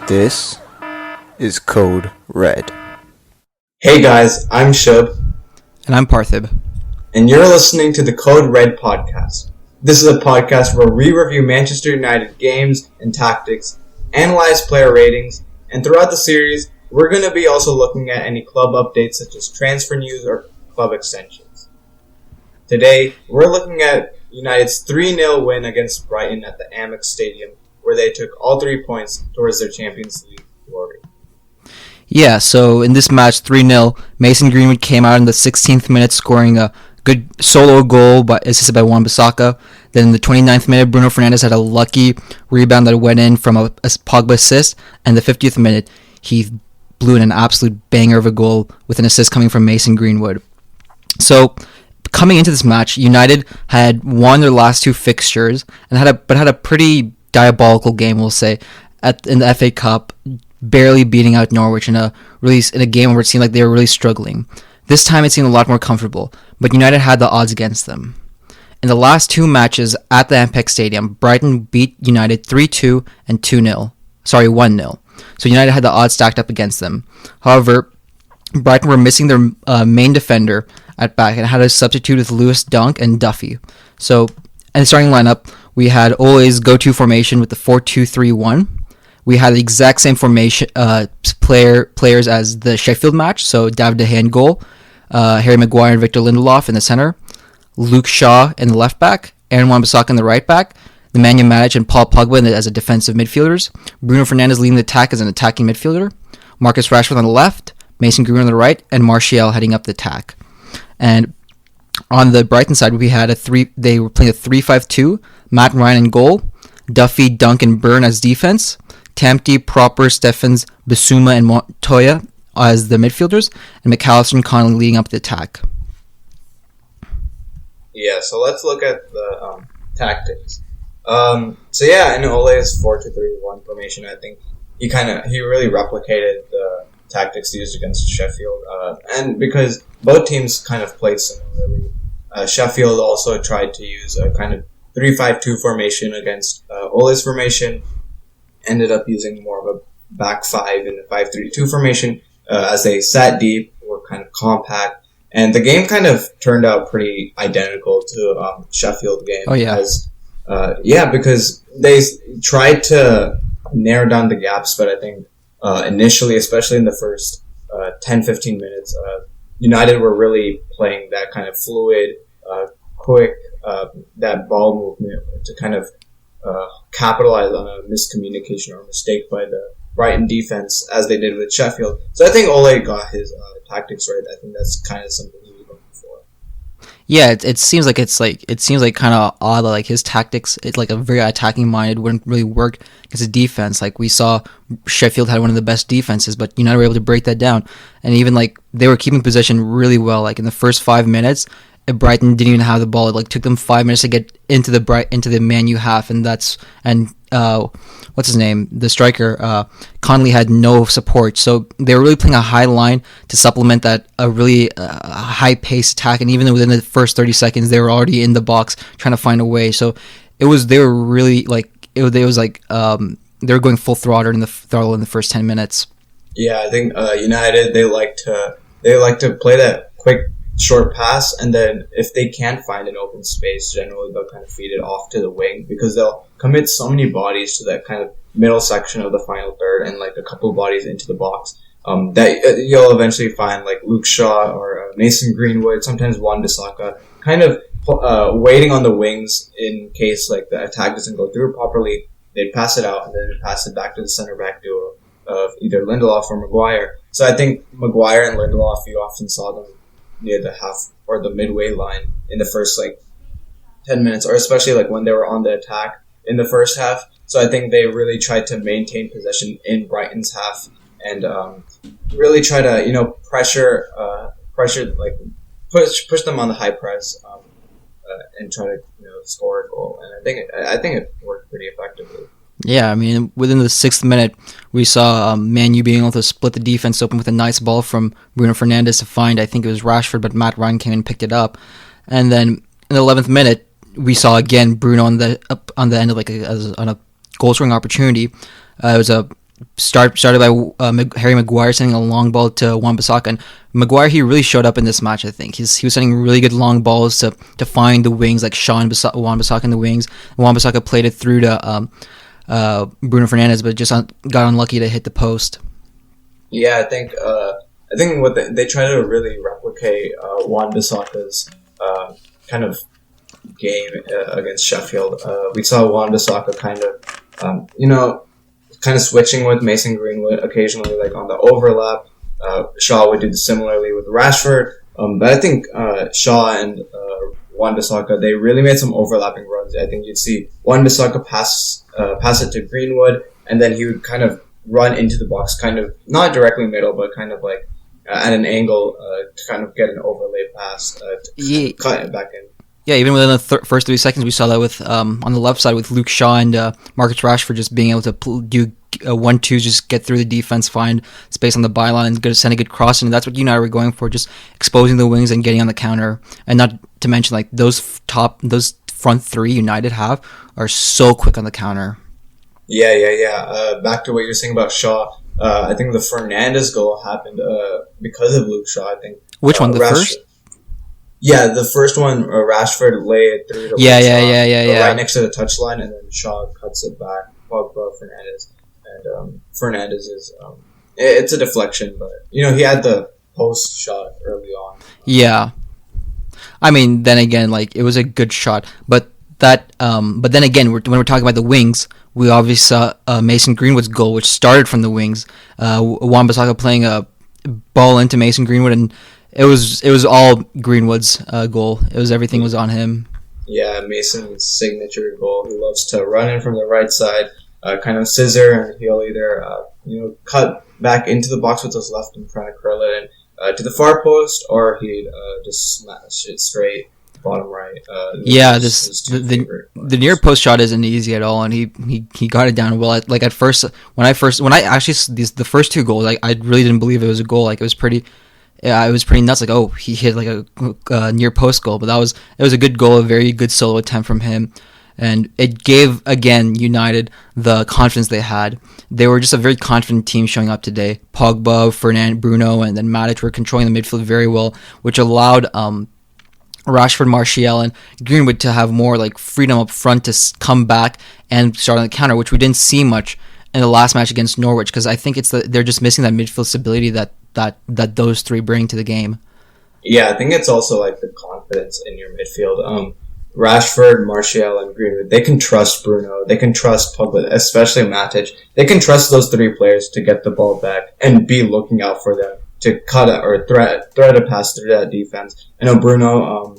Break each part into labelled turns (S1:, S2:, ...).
S1: This is Code Red.
S2: Hey guys, I'm Shubh,
S3: And I'm Parthib.
S2: and you're listening to the Code Red podcast. This is a podcast where we review Manchester United games and tactics, analyze player ratings, and throughout the series, we're going to be also looking at any club updates such as transfer news or club extensions. Today, we're looking at United's 3-0 win against Brighton at the Amex Stadium, where they took all 3 points towards their Champions League glory.
S3: Yeah, so in this match, 3-0, Mason Greenwood came out in the 16th minute scoring a good solo goal assisted by Wan-Bissaka. Then in the 29th minute, Bruno Fernandes had a lucky rebound that went in from a Pogba assist. And the 50th minute, he blew in an absolute banger of a goal with an assist coming from Mason Greenwood. So coming into this match, United had won their last 2 fixtures and had a pretty diabolical game, we'll say, in the FA Cup, barely beating out Norwich in a game where it seemed like they were really struggling. This time it seemed a lot more comfortable, but United had the odds against them. In the last 2 matches at the Amex Stadium, Brighton beat United 3-2 and 1-0. So United had the odds stacked up against them. However, Brighton were missing their main defender at back and had a substitute with Lewis Dunk and Duffy. So, in the starting lineup, we had Ole's go-to formation with the 4-2-3-1. We had the exact same formation players as the Sheffield match, so David De Gea in goal, Harry Maguire and Victor Lindelof in the center, Luke Shaw in the left back, Aaron Wan-Bissaka in the right back, Nemanja Matic and Paul Pogba as a defensive midfielders, Bruno Fernandes leading the attack as an attacking midfielder, Marcus Rashford on the left, Mason Greenwood on the right, and Martial heading up the attack. And on the Brighton side, they were playing a 3-5-2, Matt Ryan in goal, Duffy, Dunk, and Byrne as defense, Tamti, Proper, Stephens, Bissouma, and Montoya as the midfielders, and McAllister and Connolly leading up the attack.
S2: Yeah, so let's look at the tactics. In Ole's 4-2-3-1 formation, I think he really replicated the tactics used against Sheffield, and because both teams kind of played similarly. Sheffield also tried to use a kind of 3-5-2 formation against Ole's formation, ended up using more of a back 5 in the 5-3-2 formation as they sat deep, were kind of compact, and the game kind of turned out pretty identical to Sheffield game.
S3: Oh yeah.
S2: Because they tried to narrow down the gaps, but I think initially, especially in the first 10-15 minutes, United were really playing that kind of fluid, quick, that ball movement to kind of capitalize on a miscommunication or mistake by the Brighton defense, as they did with Sheffield. So I think Ole got his tactics right. I think that's kind of something he was looking for.
S3: Yeah, it seems like kind of odd that like his tactics, it's like a very attacking minded, wouldn't really work against a defense. Like we saw, Sheffield had one of the best defenses, but United were able to break that down, and even like they were keeping possession really well. Like in the first 5 minutes, Brighton didn't even have the ball. It like took them 5 minutes to get into the Man U half, and what's his name? The striker, Connolly had no support. So they were really playing a high line to supplement that a really high-paced attack. And even within the first 30 seconds, they were already in the box trying to find a way. So they were really like they were going full throttle in the first 10 minutes.
S2: Yeah, I think United they like to play that quick short pass, and then if they can't find an open space, generally they'll kind of feed it off to the wing, because they'll commit so many bodies to that kind of middle section of the final third and like a couple of bodies into the box that you'll eventually find like Luke Shaw or Mason Greenwood, sometimes Wan-Bissaka, kind of waiting on the wings in case like the attack doesn't go through properly. They'd pass it out and then pass it back to the center back duo of either Lindelof or Maguire. So I think Maguire and Lindelof, you often saw them near the half or the midway line in the first like 10 minutes, or especially like when they were on the attack in the first half. So I think they really tried to maintain possession in Brighton's half and really try to pressure like push them on the high press and try to score a goal. And I think it worked pretty effectively.
S3: Yeah, I mean, within the 6th minute, we saw Man U being able to split the defense open with a nice ball from Bruno Fernandes to find, I think it was Rashford, but Matt Ryan came and picked it up. And then in the 11th minute, we saw again Bruno on the end of on a goal scoring opportunity. It was a started by Harry Maguire sending a long ball to Wan-Bissaka. And Maguire, he really showed up in this match. I think he was sending really good long balls to find the wings, like Wan-Bissaka in the wings. Wan-Bissaka played it through to Bruno Fernandes, but just got unlucky to hit the post.
S2: Yeah, I think what they try to really replicate Wan-Bissaka's kind of game against Sheffield. We saw Wan-Bissaka kind of switching with Mason Greenwood occasionally, like on the overlap. Shaw would do similarly with Rashford. But I think Shaw and Wan-Bissaka, they really made some overlapping runs. I think you'd see Wan-Bissaka pass it to Greenwood, and then he would kind of run into the box, kind of not directly middle, but kind of like at an angle to kind of get an overlay pass to cut it back in.
S3: Yeah, even within the first 3 seconds, we saw that with on the left side with Luke Shaw and Marcus Rashford just being able to do 1-2, just get through the defense, find space on the byline, and send a good cross. And that's what United were going for, just exposing the wings and getting on the counter. And not to mention, like those front three United have are so quick on the counter.
S2: Yeah. Back to what you're saying about Shaw. I think the Fernandes goal happened because of Luke Shaw. I think.
S3: Which one? The first?
S2: Yeah, the first one, Rashford lay it through to right next to the touchline, and then Shaw cuts it back. Pogba, Fernandes, and Fernandes is it's a deflection, but he had the post shot early on.
S3: Yeah, I mean, then again, like it was a good shot, but then again, when we're talking about the wings, we obviously saw Mason Greenwood's goal, which started from the wings. Wan-Bissaka playing a ball into Mason Greenwood, and it was all Greenwood's goal. Everything was on him.
S2: Yeah, Mason's signature goal. He loves to run in from the right side, kind of scissor, and he'll either cut back into the box with his left and trying to curl it in to the far post, or he'd just smash it straight bottom right.
S3: The near post shot isn't easy at all, and he got it down well. Like at first, when I actually the first two goals, I really didn't believe it was a goal. Like it was pretty nuts. Like, oh, he hit like a near post goal, but it was a good goal, a very good solo attempt from him, and it gave again United the confidence they had. They were just a very confident team showing up today. Pogba, Fernand, Bruno, and then Matic were controlling the midfield very well, which allowed Rashford, Martial, and Greenwood to have more like freedom up front to come back and start on the counter, which we didn't see much in the last match against Norwich, because I think they're just missing that midfield stability that those three bring to the game.
S2: Yeah, I think it's also like the confidence in your midfield. Rashford, Martial, and Greenwood, they can trust Bruno, they can trust Pogba, especially Matic. They can trust those three players to get the ball back and be looking out for them to cut it or thread a pass through that defense. I know Bruno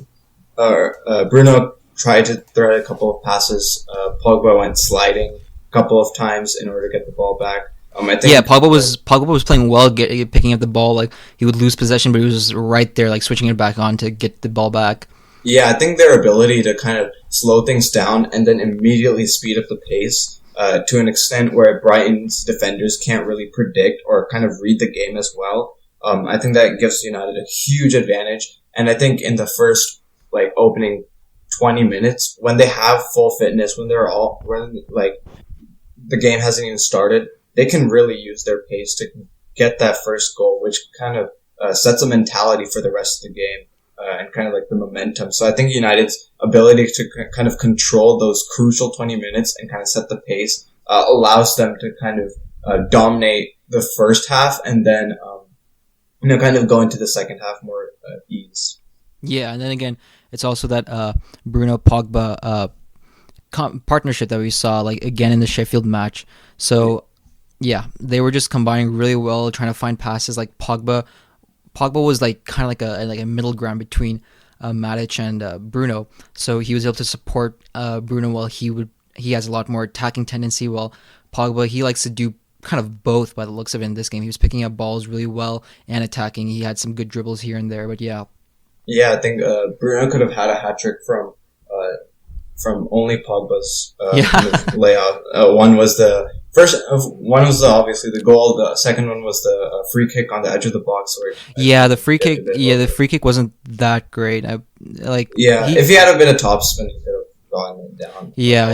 S2: tried to thread a couple of passes. Pogba went sliding a couple of times in order to get the ball back. I think
S3: Pogba was playing well, picking up the ball. Like he would lose possession, but he was just right there, like switching it back on to get the ball back.
S2: Yeah, I think their ability to kind of slow things down and then immediately speed up the pace to an extent where Brighton's defenders can't really predict or kind of read the game as well. I think that gives United a huge advantage. And I think in the first opening 20 minutes, when they have full fitness, when the game hasn't even started, they can really use their pace to get that first goal, which kind of sets a mentality for the rest of the game and kind of like the momentum. So I think United's ability to kind of control those crucial 20 minutes and kind of set the pace allows them to kind of dominate the first half and then kind of go into the second half more ease. Yeah,
S3: and then again, it's also that Bruno Pogba partnership that we saw again in the Sheffield match. So yeah, they were just combining really well, trying to find passes. Like Pogba was kind of like a middle ground between Matic and Bruno. So he was able to support Bruno while he has a lot more attacking tendency. While Pogba, he likes to do kind of both by the looks of it in this game. He was picking up balls really well and attacking. He had some good dribbles here and there, but yeah.
S2: Yeah, I think Bruno could have had a hat trick from only Pogba's layout. One was obviously the goal. The second one was the free kick on the edge of the box.
S3: The free kick wasn't that great.
S2: If he had a bit of topspin, he could have gotten it down.
S3: Yeah,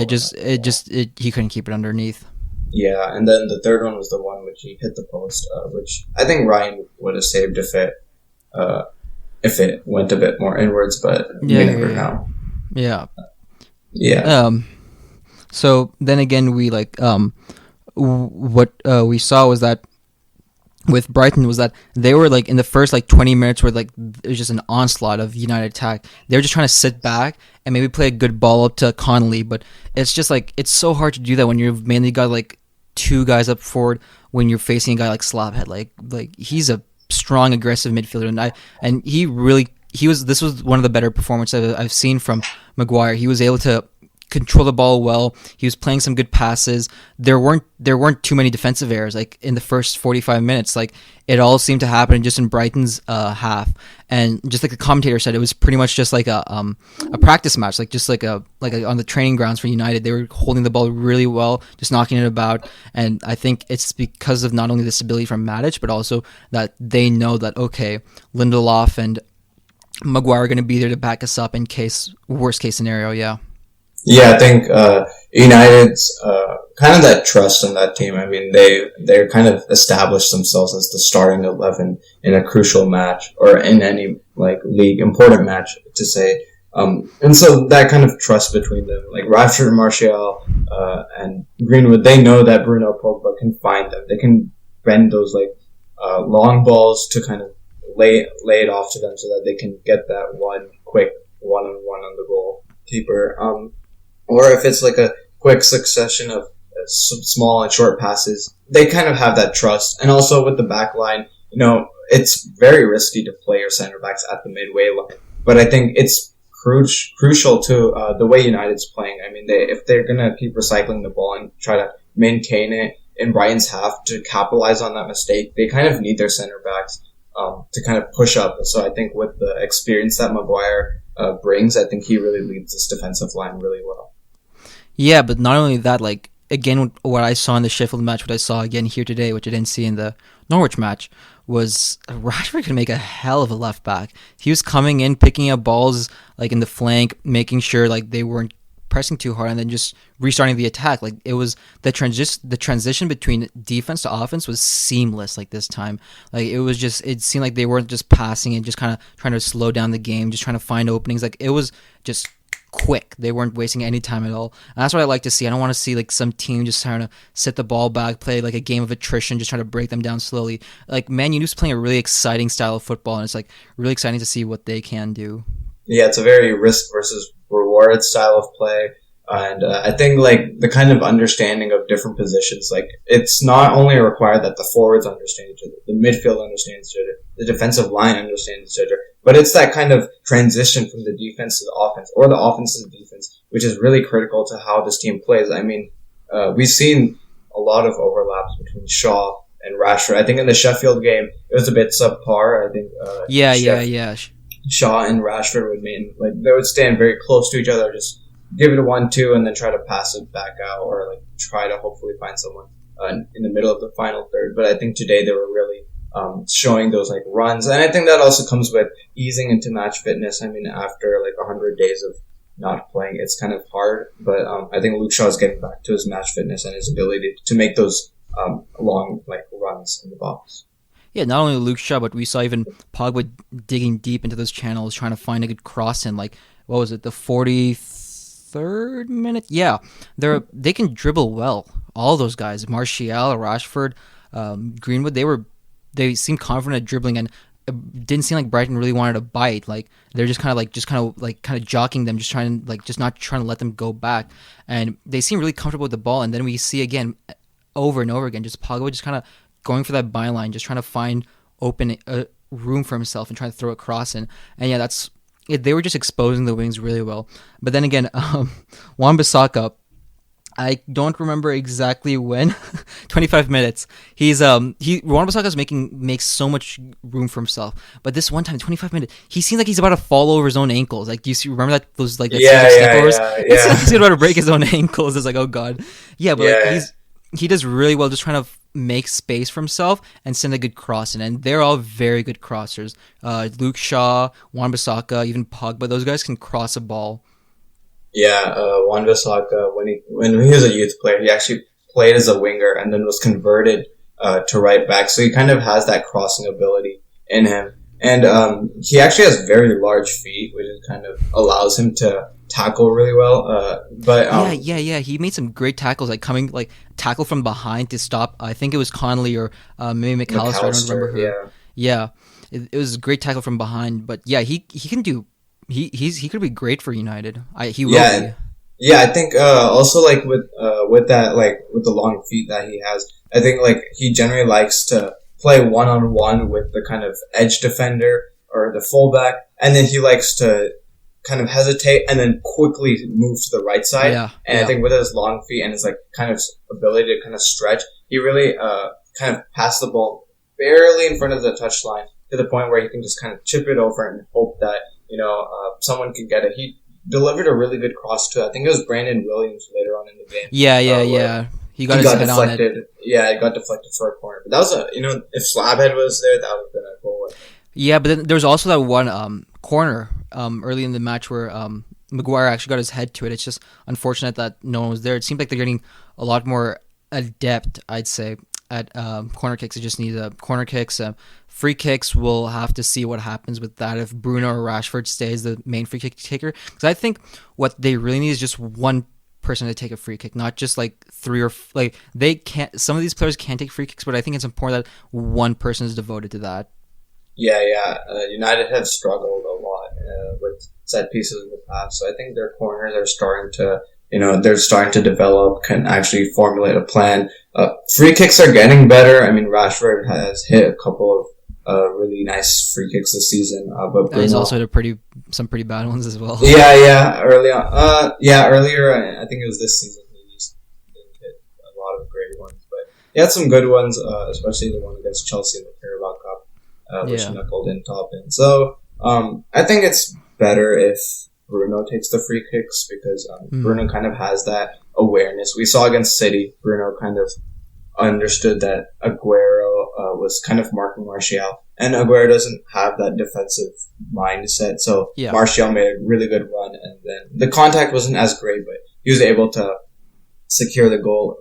S3: he couldn't keep it underneath.
S2: Yeah, and then the third one was the one which he hit the post, which I think Ryan would have saved if it went a bit more inwards, but we never know.
S3: Yeah.
S2: Yeah.
S3: So then again, we what we saw was that with Brighton was that they were like in the first 20 minutes where it was just an onslaught of United attack. They were just trying to sit back and maybe play a good ball up to Connolly, but it's just it's so hard to do that when you've mainly got two guys up forward when you're facing a guy like Slabhead. Like he's a strong, aggressive midfielder, and this was one of the better performances I've seen from Maguire. He was able to control the ball well. He was playing some good passes. There weren't too many defensive errors in the first 45 minutes. It all seemed to happen just in Brighton's half. And just like the commentator said, it was pretty much just like a practice match, on the training grounds for United. They were holding the ball really well, just knocking it about. And I think it's because of not only the stability from Matic, but also that they know that Lindelof and Maguire are going to be there to back us up in case worst case scenario. Yeah.
S2: Yeah, I think United's kind of that trust in that team. I mean, they're kind of established themselves as the starting 11 in a crucial match or in any league important match to say. And so that kind of trust between them, Rashford, Martial, and Greenwood, they know that Bruno, Pogba can find them. They can bend those long balls to kind of lay it off to them so that they can get that one quick one-on-one on the goalkeeper. Or if it's a quick succession of small and short passes, they kind of have that trust. And also with the back line, it's very risky to play your center backs at the midway line. But I think it's crucial to the way United's playing. I mean, if they're going to keep recycling the ball and try to maintain it in Brighton's half to capitalize on that mistake, they kind of need their center backs to kind of push up. So I think with the experience that Maguire brings, I think he really leads this defensive line really well.
S3: Yeah, but not only that, again, what I saw in the Sheffield match, what I saw again here today, which I didn't see in the Norwich match, was Rashford could make a hell of a left back. He was coming in, picking up balls in the flank, making sure they weren't pressing too hard, and then just restarting the attack. It was the transition between defense to offense was seamless. This time, it seemed like they weren't just passing and just kind of trying to slow down the game, just trying to find openings. It was just quick. They weren't wasting any time at all. And that's what I like to see. I don't want to see some team just trying to sit the ball back, play a game of attrition, just trying to break them down slowly. Man Uni's playing a really exciting style of football, and it's really exciting to see what they can do.
S2: Yeah, it's a very risk versus reward style of play. And I think the kind of understanding of different positions, it's not only required that the forwards understand each other, the midfield understands each other, the defensive line understands each other, but it's that kind of transition from the defense to the offense or the offense to the defense, which is really critical to how this team plays. I mean, we've seen a lot of overlaps between Shaw and Rashford. I think in the Sheffield game, it was a bit subpar. I think Shaw and Rashford they would stand very close to each other, just give it a 1-2 and then try to pass it back out or try to hopefully find someone in the middle of the final third. But I think today they were really showing those runs. And I think that also comes with easing into match fitness. I mean, after 100 days of not playing, it's kind of hard. But I think Luke Shaw is getting back to his match fitness and his ability to make those long runs in the box.
S3: Yeah, not only Luke Shaw, but we saw even Pogba digging deep into those channels, trying to find a good cross in what was it, the 43rd minute? Yeah, they can dribble well. All those guys, Martial, Rashford, Greenwood, they seemed confident at dribbling, and it didn't seem like Brighton really wanted to bite. They're just kind of jockeying them, just trying just not trying to let them go back, and they seem really comfortable with the ball. And then we see again, over and over again, just Pogba just kind of going for that byline, just trying to find open room for himself and trying to throw a cross in. And yeah, they were just exposing the wings really well. But then again, Wan-Bissaka, I don't remember exactly when. 25 minutes. Wan-Bissaka makes so much room for himself. But this one time, 25 minutes, he seems like he's about to fall over his own ankles. Do you remember that those that
S2: yeah.
S3: It seems like he's about to break his own ankles. It's oh god. Yeah, but he does really well, just trying to make space for himself and send a good cross in. And they're all very good crossers. Luke Shaw, Wan-Bissaka, even Pogba, those guys can cross a ball.
S2: Yeah, Wan-Bissaka, when he was a youth player, he actually played as a winger and then was converted to right back. So he kind of has that crossing ability in him. And he actually has very large feet, which kind of allows him to tackle really well.
S3: Yeah. He made some great tackles, like coming like tackle from behind to stop. I think it was Connolly or maybe McAllister. I don't remember who. Yeah. It was a great tackle from behind. But yeah, he can do. He could be great for United. He will be.
S2: Yeah, I think also like with that, like with the long feet that he has, I think like he generally likes to play one-on-one with the kind of edge defender or the fullback, and then he likes to kind of hesitate and then quickly move to the right side. I think with his long feet and his like kind of ability to kind of stretch, he really kind of passed the ball barely in front of the touchline to the point where he can just kind of chip it over and hope that someone can get it. He delivered a really good cross to, I think it was Brandon Williams later on in the game.
S3: Yeah. He got his head
S2: deflected.
S3: on it.
S2: Yeah, it got deflected for a corner. But that was if Slabhead was there, that would have been a goal.
S3: Yeah, but then there was also that one corner early in the match where Maguire actually got his head to it. It's just unfortunate that no one was there. It seemed like they're getting a lot more adept, I'd say, at corner kicks. They just need corner kicks. Free kicks, we'll have to see what happens with that if Bruno or Rashford stays the main free kick taker. Because I think what they really need is just one person to take a free kick, not just like three or like they can't. Some of these players can't take free kicks, but I think it's important that one person is devoted to that.
S2: Yeah. United have struggled a lot with set pieces in the past, so I think their corners are starting to develop, can actually formulate a plan. Free kicks are getting better. I mean, Rashford has hit a couple of really nice free kicks this season, but Bruno,
S3: he's also hit some pretty bad ones as well.
S2: Yeah, early on. Earlier, I think it was this season, he hit a lot of great ones, but he had some good ones, especially the one against Chelsea in the Carabao Cup, which he knuckled in top in. So, I think it's better if Bruno takes the free kicks because Bruno kind of has that awareness. We saw against City, Bruno kind of understood that Aguero was kind of marking Martial, and Aguero doesn't have that defensive mindset. So Martial made a really good run, and then the contact wasn't as great, but he was able to secure the goal.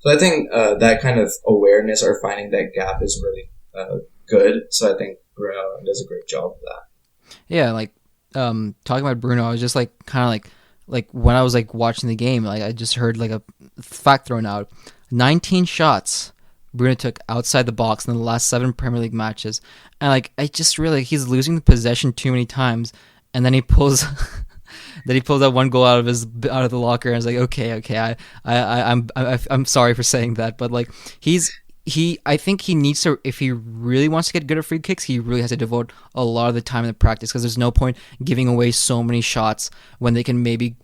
S2: So I think that kind of awareness or finding that gap is really good. So I think Bruno does a great job of that.
S3: Yeah, like talking about Bruno, I was just like kind of like when I was like watching the game, like I just heard like a fact thrown out. 19 shots Bruno took outside the box in the last 7 Premier League matches, and like I just really he's losing the possession too many times, and then he pulls that one goal out of the locker, and I was like, okay, I'm sorry for saying that, but like I think he needs to, if he really wants to get good at free kicks, he really has to devote a lot of the time in the practice, because there's no point giving away so many shots when they can maybe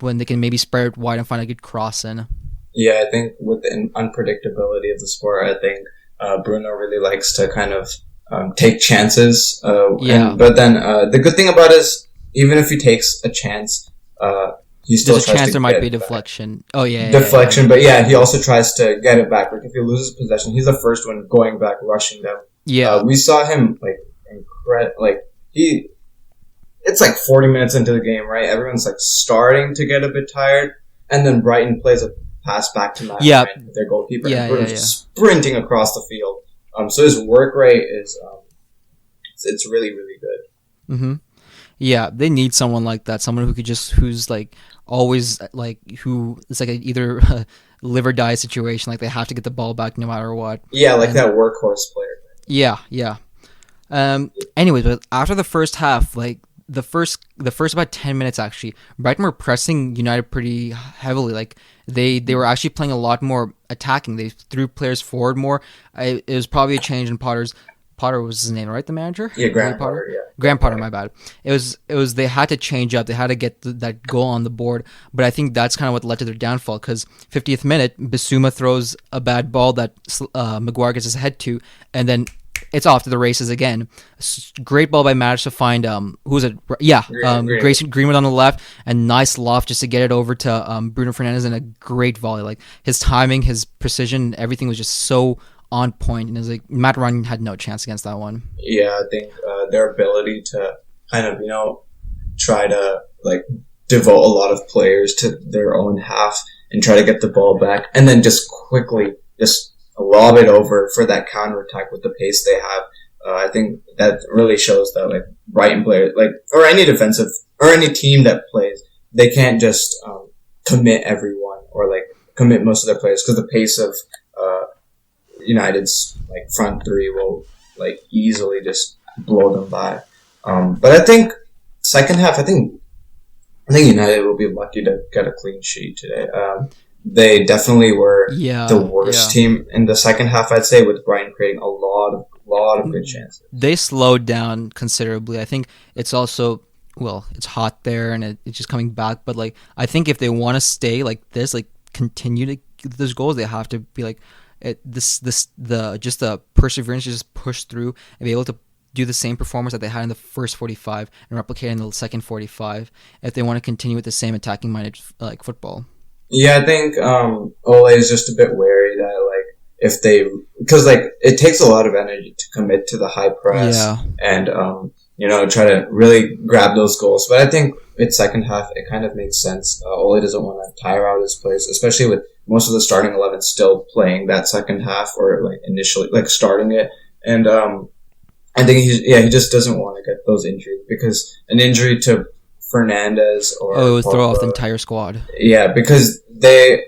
S3: spread it wide and find a good cross in.
S2: Yeah, I think with the unpredictability of the sport, I think Bruno really likes to kind of take chances. But then the good thing about it is, even if he takes a chance, he still
S3: there's a chance there might be deflection.
S2: Oh yeah, deflection. Yeah. But yeah, he also tries to get it back. Like if he loses possession, he's the first one going back, rushing them.
S3: Yeah,
S2: we saw him it's like 40 minutes into the game, right? Everyone's like starting to get a bit tired, and then Brighton plays a pass back to Matt Ryan, their goalkeeper, and Bruno's sprinting across the field. So his work rate is it's really, really good.
S3: Mm-hmm. Yeah, they need someone like that, someone who's like always like who it's like either a live or die situation, like they have to get the ball back no matter what.
S2: Yeah, like that workhorse player.
S3: Yeah. Anyways, but after the first half, like the first about 10 minutes actually, Brighton were pressing United pretty heavily. Like they were actually playing a lot more attacking. They threw players forward more. It was probably a change in Potter was his name, right? The manager?
S2: Yeah, Graham Potter. Yeah,
S3: Graham Potter. My bad. It was. They had to change up. They had to get that goal on the board. But I think that's kind of what led to their downfall. Because 50th minute, Bissouma throws a bad ball that Maguire gets his head to, and then it's off to the races again. Great ball by Matic to find who's it? Yeah, Grayson Greenwood on the left, and nice loft just to get it over to Bruno Fernandes, and a great volley. Like his timing, his precision, everything was just so on point, and it was like Matt Ryan had no chance against that one.
S2: Yeah, I think their ability to kind of try to like devote a lot of players to their own half and try to get the ball back, and then just quickly just lob it over for that counter attack with the pace they have. I think that really shows that like Brighton players, like or any defensive or any team that plays, they can't just commit everyone or like commit most of their players because the pace of United's like front three will like easily just blow them by. But I think second half, I think United will be lucky to get a clean sheet today. They definitely were the worst team in the second half, I'd say, with Brighton creating a lot of good chances.
S3: They slowed down considerably. I think it's also, well, it's hot there and it's just coming back. But like, I think if they want to stay like this, like continue to get those goals, they have to be like the perseverance to just push through and be able to do the same performance that they had in the first 45 and replicate in the second 45 if they want to continue with the same attacking minded like football.
S2: Yeah, I think Ole is just a bit wary that like if they, because like it takes a lot of energy to commit to the high press and try to really grab those goals. But I think it's second half, it kind of makes sense. Ole doesn't want to tire out his players, especially with most of the starting 11 still playing that second half or like initially like starting it. And I think he just doesn't want to get those injuries because an injury to Fernandez or
S3: it would throw off the entire squad.
S2: Yeah, because they're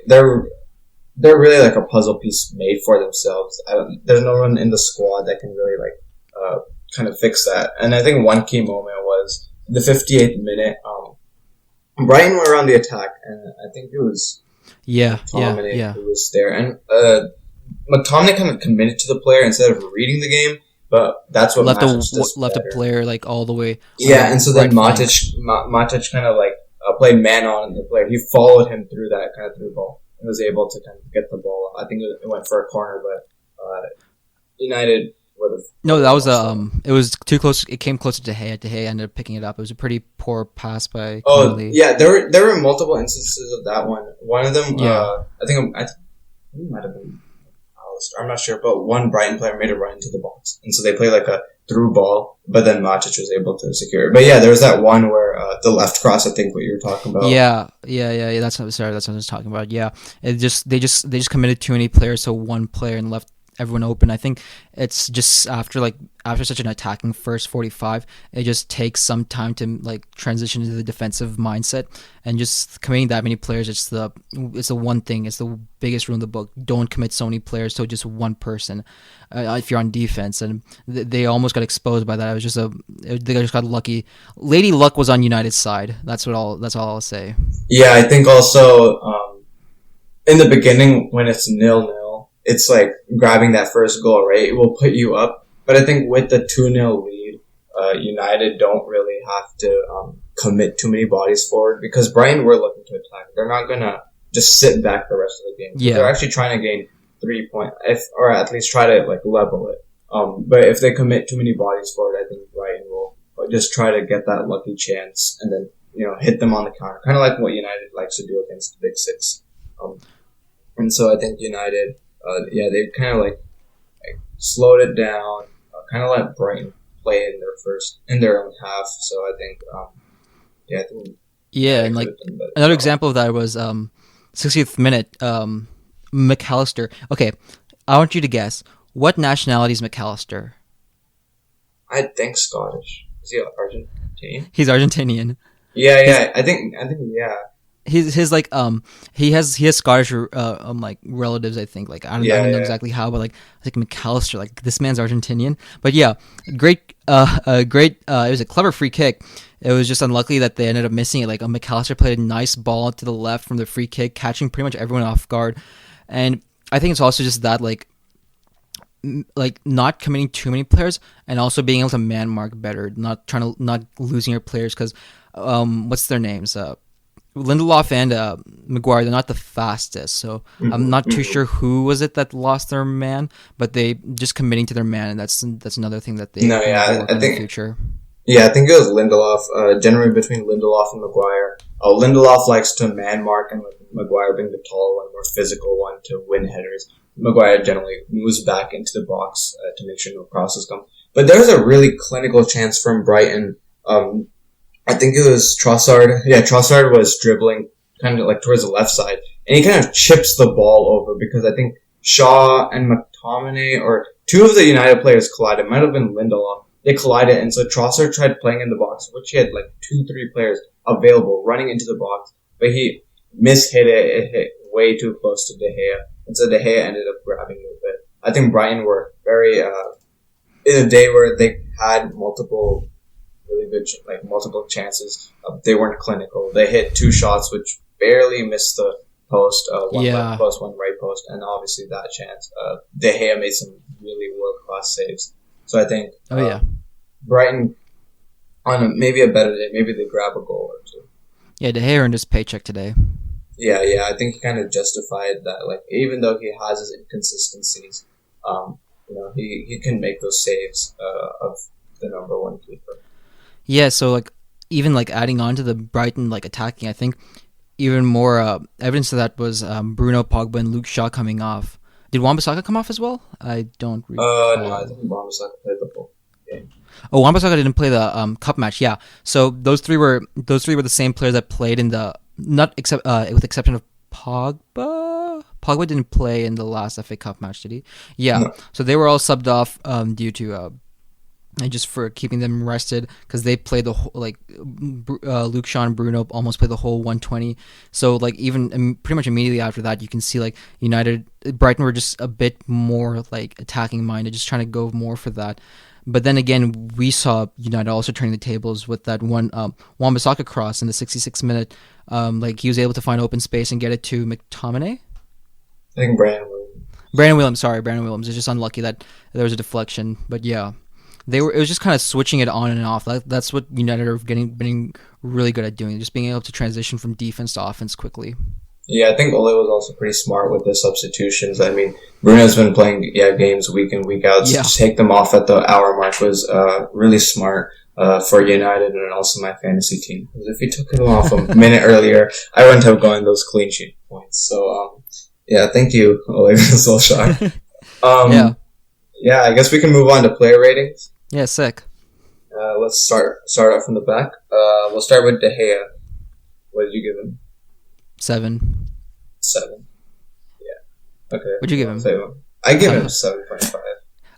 S2: really like a puzzle piece made for themselves. There's no one in the squad that can really like kind of fix that. And I think one key moment was the 58th minute. Brighton were on the attack, and I think it was McTominay who was there. And McTominay kind of committed to the player instead of reading the game. But that's what
S3: left a player like all the way.
S2: Yeah, and so then Matic kind of like played man on the player. He followed him through that kind of through ball and was able to kind of get the ball. I think it went for a corner, but United would have.
S3: No, that was it was too close. It came closer to De Gea ended up picking it up. It was a pretty poor pass by. Connolly.
S2: Yeah, there were multiple instances of that one. One of them, I think it might have been. I'm not sure, but one Brighton player made a run into the box, and so they played like a through ball, but then Matic was able to secure it. But yeah, there was that one where the left cross, I think what you were talking about.
S3: Yeah. That's what I was talking about. Yeah, they just committed too many players to one player and left everyone open. I think it's just after such an attacking first 45, it just takes some time to like transition into the defensive mindset, and just committing that many players, it's the one thing, it's the biggest rule in the book. Don't commit so many players to just one person if you're on defense, and they almost got exposed by that. They just got lucky. Lady Luck was on United's side. That's all I'll say.
S2: Yeah, I think also in the beginning when it's 0-0, it's like grabbing that first goal, right? It will put you up. But I think with the 2-0 lead, United don't really have to commit too many bodies forward because Brighton were looking to attack. They're not going to just sit back the rest of the game. Yeah. They're actually trying to gain 3 points, or at least try to like level it. But if they commit too many bodies forward, I think Brighton will just try to get that lucky chance and then, hit them on the counter. Kind of like what United likes to do against the Big Six. And so I think United... they kind of like slowed it down, kind of let Brighton play in their own half. So I think, I think. Yeah,
S3: and like another example of that was 60th minute, McAllister. Okay, I want you to guess what nationality is McAllister.
S2: I think Scottish. Is he Argentinian?
S3: He's Argentinian.
S2: Yeah. I think yeah.
S3: His like he has Scottish like relatives, I think. Like I don't know exactly how, but like I think McAllister, like this man's Argentinian. But yeah, great it was a clever free kick. It was just unlucky that they ended up missing it. Like McAllister played a nice ball to the left from the free kick, catching pretty much everyone off guard. And I think it's also just that like not committing too many players and also being able to man mark better, not losing your players because what's their names? Lindelof and Maguire, they're not the fastest, so I'm not too sure who was it that lost their man, but they just committing to their man, and that's another thing that they
S2: I think
S3: in the future.
S2: Yeah, I think it was Lindelof. Generally between Lindelof and Maguire, Lindelof likes to man mark, and Maguire being the taller one, more physical one to win headers. Maguire generally moves back into the box to make sure no crosses come. But there's a really clinical chance from Brighton. I think it was Trossard. Yeah, Trossard was dribbling kind of like towards the left side, and he kind of chips the ball over because I think Shaw and McTominay or two of the United players collided. It might have been Lindelof. They collided, and so Trossard tried playing in the box, which he had like 2-3 players available running into the box, but he mishit it. It hit way too close to De Gea, and so De Gea ended up grabbing it. But I think Brighton were very in a day where they had multiple really good multiple chances. They weren't clinical. They hit 2 shots which barely missed the post. One left post, one right post, and obviously that chance. De Gea made some really world class saves. So I think Brighton on maybe a better day, maybe they grab a goal or two.
S3: Yeah, De Gea earned his paycheck today.
S2: Yeah, I think he kind of justified that. Like, even though he has his inconsistencies, he can make those saves of the number one keeper.
S3: Yeah, so like even like adding on to the Brighton like attacking, I think even more evidence of that was Bruno, Pogba, and Luke Shaw coming off. Did Wan-Bissaka come off as well? I don't recall.
S2: No, I think Wan-Bissaka played the whole game.
S3: Oh, Wan-Bissaka didn't play the cup match. Yeah, so those three were the same players that played in the with the exception of Pogba. Pogba didn't play in the last FA Cup match, did he? Yeah, no. So they were all subbed off due to and just for keeping them rested because they played the whole Luke Shaw and Bruno almost played the whole 120. So like even pretty much immediately after that, you can see like Brighton were just a bit more like attacking minded, just trying to go more for that. But then again, we saw United also turning the tables with that one Wan-Bissaka cross in the 66th minute. Like he was able to find open space and get it to McTominay.
S2: I think Brandon Williams.
S3: Brandon Williams. It's just unlucky that there was a deflection. But yeah, it was just kind of switching it on and off. That's what United are been really good at doing, just being able to transition from defense to offense quickly.
S2: Yeah, I think Ole was also pretty smart with the substitutions. I mean, Bruno's been playing games week in, week out. So to take them off at the hour mark was really smart for United and also my fantasy team. Because if he took him off a minute earlier, I wouldn't have gotten those clean sheet points. So, thank you, Ole Solskjaer. Yeah, I guess we can move on to player ratings.
S3: Yeah, sick.
S2: Let's start off from the back. We'll start with De Gea. What did you give him?
S3: 7.
S2: 7. Yeah. Okay.
S3: What'd you give him?
S2: I give him 7.5.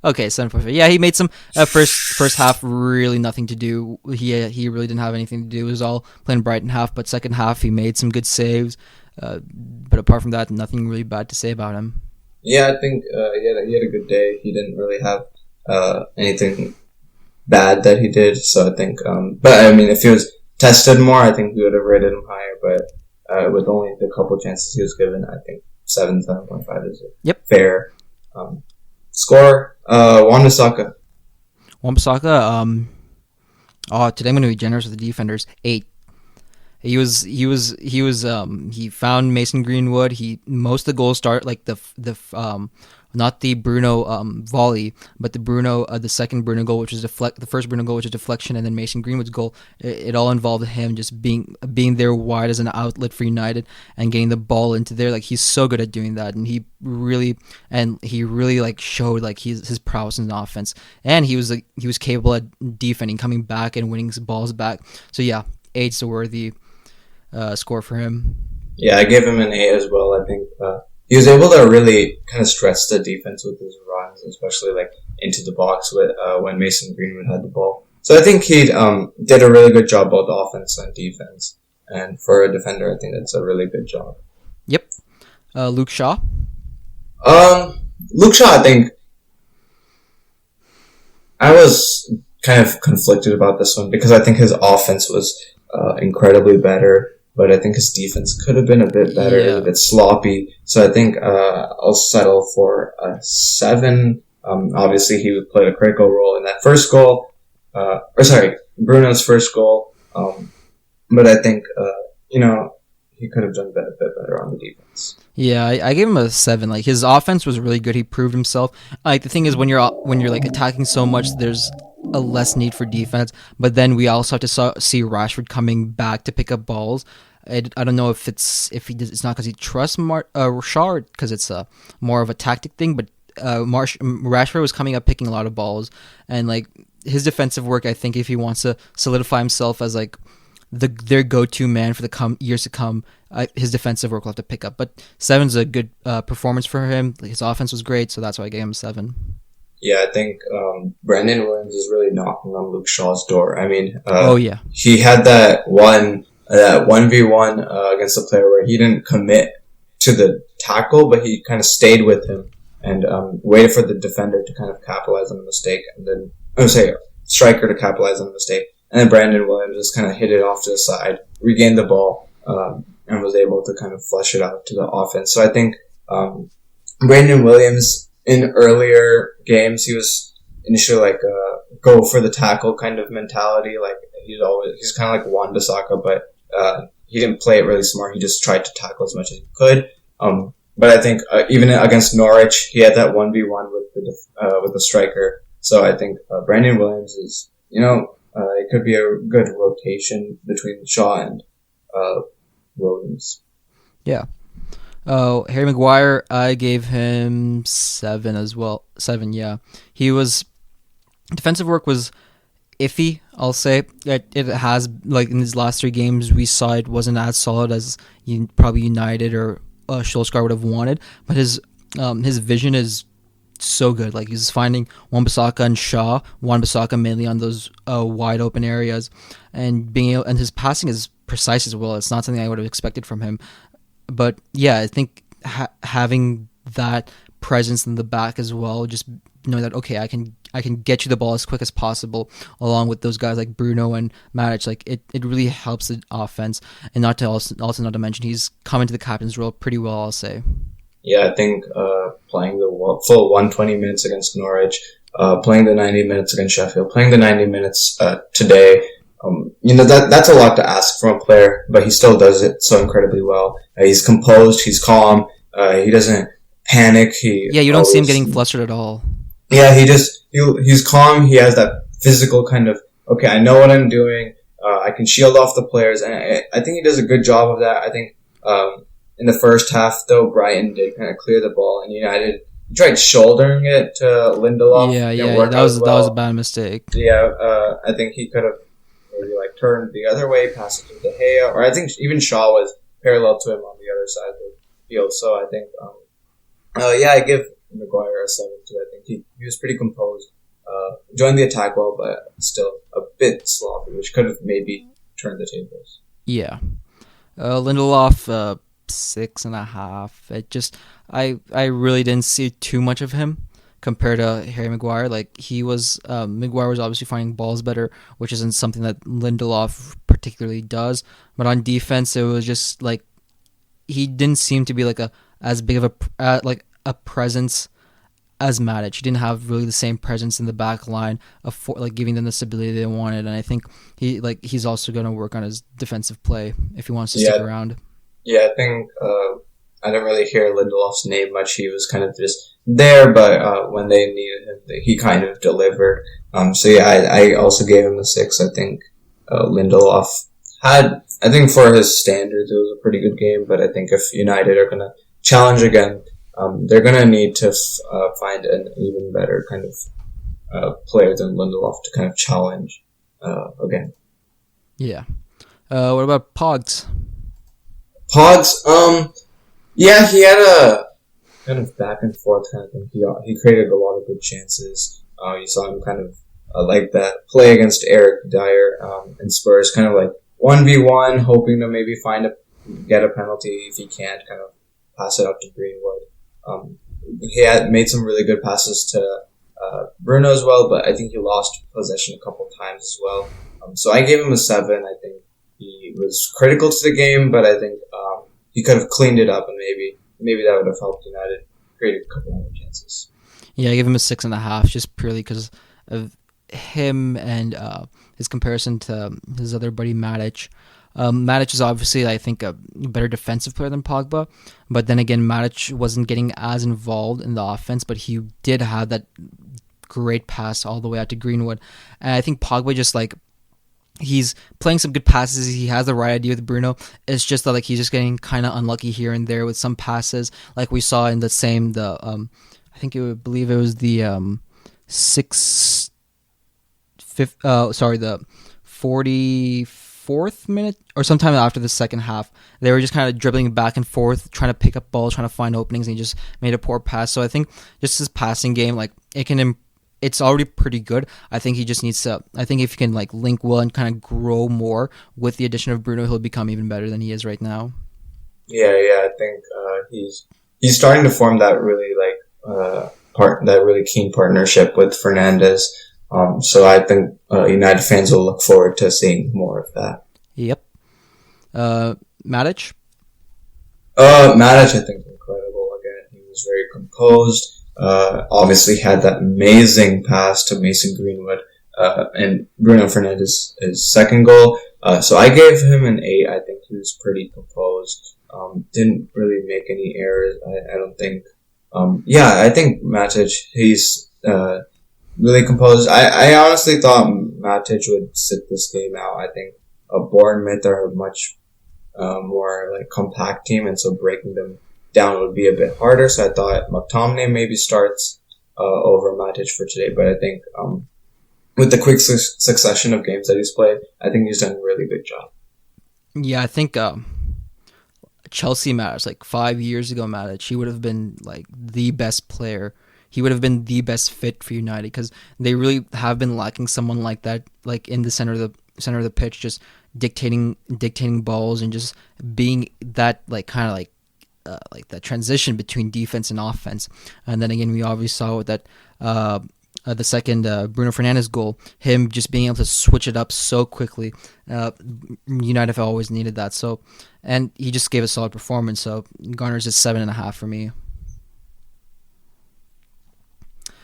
S3: Okay, 7.5. Yeah, he made some first half really nothing to do. He really didn't have anything to do. It was all playing Brighton half, but second half he made some good saves. But apart from that, nothing really bad to say about him.
S2: Yeah, I think he had a good day. He didn't really have anything bad that he did. So I think, but I mean, if he was tested more, I think we would have rated him higher. But with only the couple chances he was given, I think 7.5 is fair. Score, Wan-Bissaka.
S3: Wan-Bissaka, today I'm going to be generous with the defenders. 8. He found Mason Greenwood. Most of the goals start like not the Bruno volley, but the second Bruno goal, which was the first Bruno goal, which is deflection, and then Mason Greenwood's goal. It all involved him just being there wide as an outlet for United and getting the ball into there. Like he's so good at doing that, and he really like showed like his prowess in offense, and he was capable at defending, coming back and winning balls back. So yeah, 8's a worthy score for him. Yeah,
S2: I gave him an 8 as well. I think he was able to really kind of stress the defense with his runs, especially like into the box with when Mason Greenwood had the ball. So I think he did a really good job both offense and defense. And for a defender, I think that's a really good job.
S3: Yep. Luke Shaw?
S2: Luke Shaw, I think I was kind of conflicted about this one because I think his offense was incredibly better. But I think his defense could have been a bit better, a bit sloppy. So I think I'll settle for a 7. Obviously, he played a critical role in that first goal. Bruno's first goal. But I think, he could have done a bit better on the defense.
S3: Yeah, I gave him a 7. Like his offense was really good. He proved himself. Like the thing is, when you're like attacking so much, there's a less need for defense. But then we also have to see Rashford coming back to pick up balls. I don't know if it's not because he trusts Shaw, because it's more of a tactic thing. But Rashford was coming up picking a lot of balls, and like his defensive work, I think if he wants to solidify himself as like their go-to man for the years to come, his defensive work will have to pick up. But 7's a good performance for him. His offense was great, so that's why I gave him 7.
S2: Yeah, I think Brandon Williams is really knocking on Luke Shaw's door. I mean, he had that 1v1 against a player where he didn't commit to the tackle, but he kind of stayed with him and waited for the defender to kind of capitalize on the mistake, and then striker to capitalize on the mistake, and then Brandon Williams just kind of hit it off to the side, regained the ball, and was able to kind of flush it out to the offense. So I think Brandon Williams, in earlier games, he was initially like a go for the tackle kind of mentality. Like he's kind of like Wan-Bissaka, but he didn't play it really smart. He just tried to tackle as much as he could. But I think even against Norwich, he had that 1v1 with the striker. So I think Brandon Williams is, it could be a good rotation between Shaw and Williams.
S3: Yeah. Oh, Harry Maguire, I gave him 7 as well. 7, yeah. Defensive work was iffy, I'll say. It has, like, in his last 3 games, we saw it wasn't as solid as probably United or Solskjaer would have wanted. But his vision is so good. Like, he's finding Wan-Bissaka and Shaw. Wan-Bissaka mainly on those wide open areas. And his passing is precise as well. It's not something I would have expected from him. But yeah, I think having that presence in the back as well, just knowing that, okay, I can get you the ball as quick as possible, along with those guys like Bruno and Matic, like it really helps the offense. And not to mention, he's come into the captain's role pretty well, I'll say.
S2: Yeah, I think playing the full 120 minutes against Norwich, playing the 90 minutes against Sheffield, playing the 90 minutes today. That's a lot to ask from a player, but he still does it so incredibly well. He's composed, he's calm, he doesn't panic.
S3: You don't see him getting flustered at all.
S2: Yeah, he's calm. He has that physical kind of, okay, I know what I'm doing. I can shield off the players, and I think he does a good job of that. I think in the first half, though, Brighton did kind of clear the ball, and United tried shouldering it to Lindelof.
S3: That was a bad mistake.
S2: Yeah, I think he could have maybe like turned the other way, passed it to De Gea, or I think even Shaw was parallel to him on the other side of the field. So I think, I give Maguire a 7 too. I think he was pretty composed, joined the attack well, but still a bit sloppy, which could have maybe turned the tables.
S3: Yeah, Lindelof 6.5. It just I really didn't see too much of him compared to Harry Maguire. Like Maguire was obviously finding balls better, which isn't something that Lindelof particularly does. But on defense, it was just like he didn't seem to be like as big of a presence as Matic. He didn't have really the same presence in the back line of giving them the stability they wanted. And I think he's also going to work on his defensive play if he wants to stick around. Yeah,
S2: I think I didn't really hear Lindelof's name much. He was kind of just there, but when they needed him, he kind of delivered. I also gave him a 6. I think Lindelof had, I think for his standards, it was a pretty good game, but I think if United are going to challenge again, they're going to need to find an even better kind of player than Lindelof to kind of challenge again.
S3: Yeah. What about Pogs?
S2: He had a kind of back and forth kind of thing. He created a lot of good chances. You saw him kind of like that play against Eric Dyer and Spurs, kind of like 1v1, hoping to maybe get a penalty. If he can't, kind of pass it up to Greenwood. He had made some really good passes to Bruno as well, but I think he lost possession a couple times as well. So I gave him a 7. I think he was critical to the game, but I think he could have cleaned it up, and maybe that would have helped United create a couple more chances.
S3: Yeah, I gave him a 6.5, just purely because of him and his comparison to his other buddy Matic. Matic is obviously, I think, a better defensive player than Pogba, but then again, Matic wasn't getting as involved in the offense, but he did have that great pass all the way out to Greenwood. And I think Pogba just he's playing some good passes. He has the right idea with Bruno. It's just that he's just getting kind of unlucky here and there with some passes, like we saw in the 45th fourth minute or sometime after the second half. They were just kind of dribbling back and forth, trying to pick up balls, trying to find openings, and he just made a poor pass. So I think just his passing game, like it's already pretty good. I think he just needs to. I think if he can like link well and kind of grow more with the addition of Bruno, he'll become even better than he is right now.
S2: Yeah. I think he's starting to form that really that really keen partnership with Fernandes. So I think United fans will look forward to seeing more of that.
S3: Yep. Matic?
S2: Matic, I think, incredible. Again, he was very composed. Obviously had that amazing pass to Mason Greenwood, and Bruno Fernandes' his second goal. So I gave him an 8. I think he was pretty composed. Didn't really make any errors, I don't think. I think Matic, he's really composed. I honestly thought Matic would sit this game out. I think Bournemouth are a much more like compact team, and so breaking them down would be a bit harder. So I thought McTominay maybe starts over Matic for today. But I think with the quick succession of games that he's played, I think he's done a really good job.
S3: Yeah, I think Chelsea Matic, like 5 years ago Matic, he would have been like the best player. He would have been the best fit for United because they really have been lacking someone like that, like in the center of the pitch, just dictating balls and just being that like kind of like that transition between defense and offense. And then again, we obviously saw with that the second Bruno Fernandes goal, him just being able to switch it up so quickly. United have always needed that. So, and he just gave a solid performance. So garners is 7.5 for me.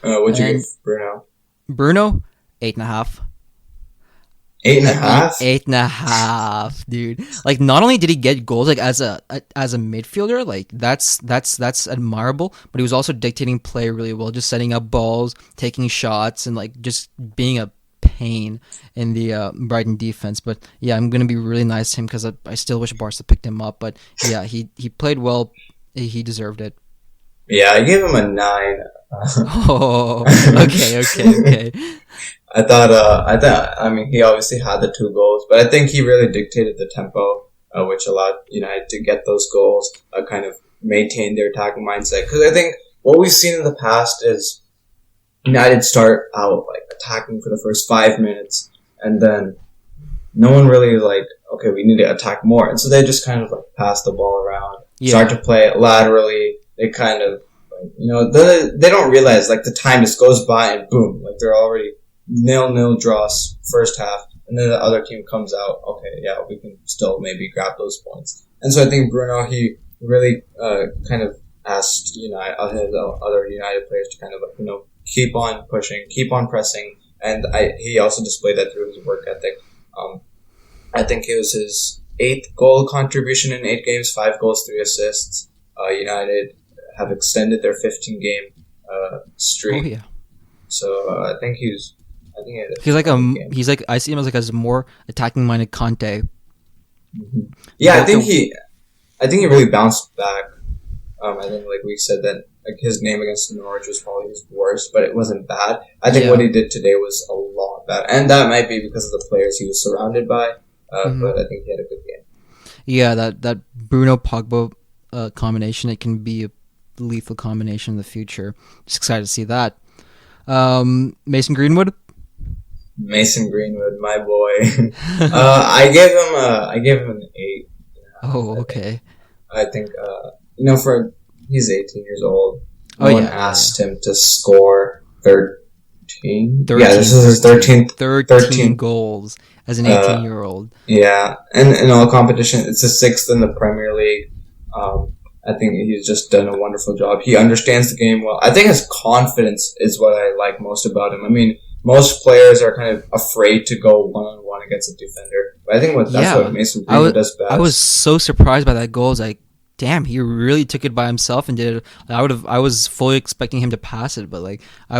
S2: What'd you give Bruno?
S3: Bruno, 8.5.
S2: 8.5?
S3: 8.5, dude. Like, not only did he get goals, like as a midfielder, like that's admirable, but he was also dictating play really well, just setting up balls, taking shots, and like just being a pain in the Brighton defense. But yeah, I'm gonna be really nice to him because I still wish Barca picked him up. But yeah, he played well. He deserved it.
S2: Yeah, I gave him a 9.
S3: Oh, okay.
S2: I mean, he obviously had the 2 goals, but I think he really dictated the tempo, which allowed United to get those goals, kind of maintain their attacking mindset. Because I think what we've seen in the past is United start out like attacking for the first 5 minutes, and then no one really like, okay, we need to attack more. And so they just kind of like pass the ball around, start to play it laterally. They kind of, they don't realize like the time just goes by and boom, like they're already 0-0 draws first half, and then the other team comes out. Okay, yeah, we can still maybe grab those points. And so I think Bruno, he really kind of asked other United players to kind of keep on pushing, keep on pressing, and he also displayed that through his work ethic. I think it was his 8th goal contribution in 8 games, 5 goals, 3 assists. United have extended their 15-game streak.
S3: Oh yeah.
S2: So I think he's
S3: like I see him as like as a more attacking minded Conte.
S2: Mm-hmm. Yeah, I think he really bounced back. I think like we said that like his game against Norwich was probably his worst, but it wasn't bad. I think what he did today was a lot better, and that might be because of the players he was surrounded by. But I think he had a good game. Yeah,
S3: that Bruno Pogba combination, it can be a lethal combination in the future. Just excited to see that. Mason Greenwood, my boy. I gave him an 8. Oh, okay.
S2: I think he's 18 years old. No one asked him to score 13. Yeah, this is his 13
S3: goals as an 18-year-old.
S2: Yeah, and in all competition, it's the 6th in the Premier League. I think he's just done a wonderful job. He understands the game well. I think his confidence is what I like most about him. I mean, most players are kind of afraid to go one-on-one against a defender. But I think that's what Mason Greenwood does best.
S3: I was so surprised by that goal. I was like, damn, he really took it by himself and did it. I was fully expecting him to pass it, but like I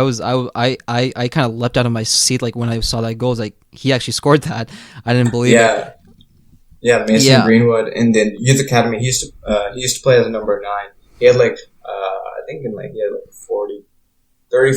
S3: kind of leapt out of my seat like when I saw that goal. I was like, he actually scored that. I didn't believe it.
S2: Yeah, Mason Greenwood in the youth academy. He used to play as a number 9. He had he had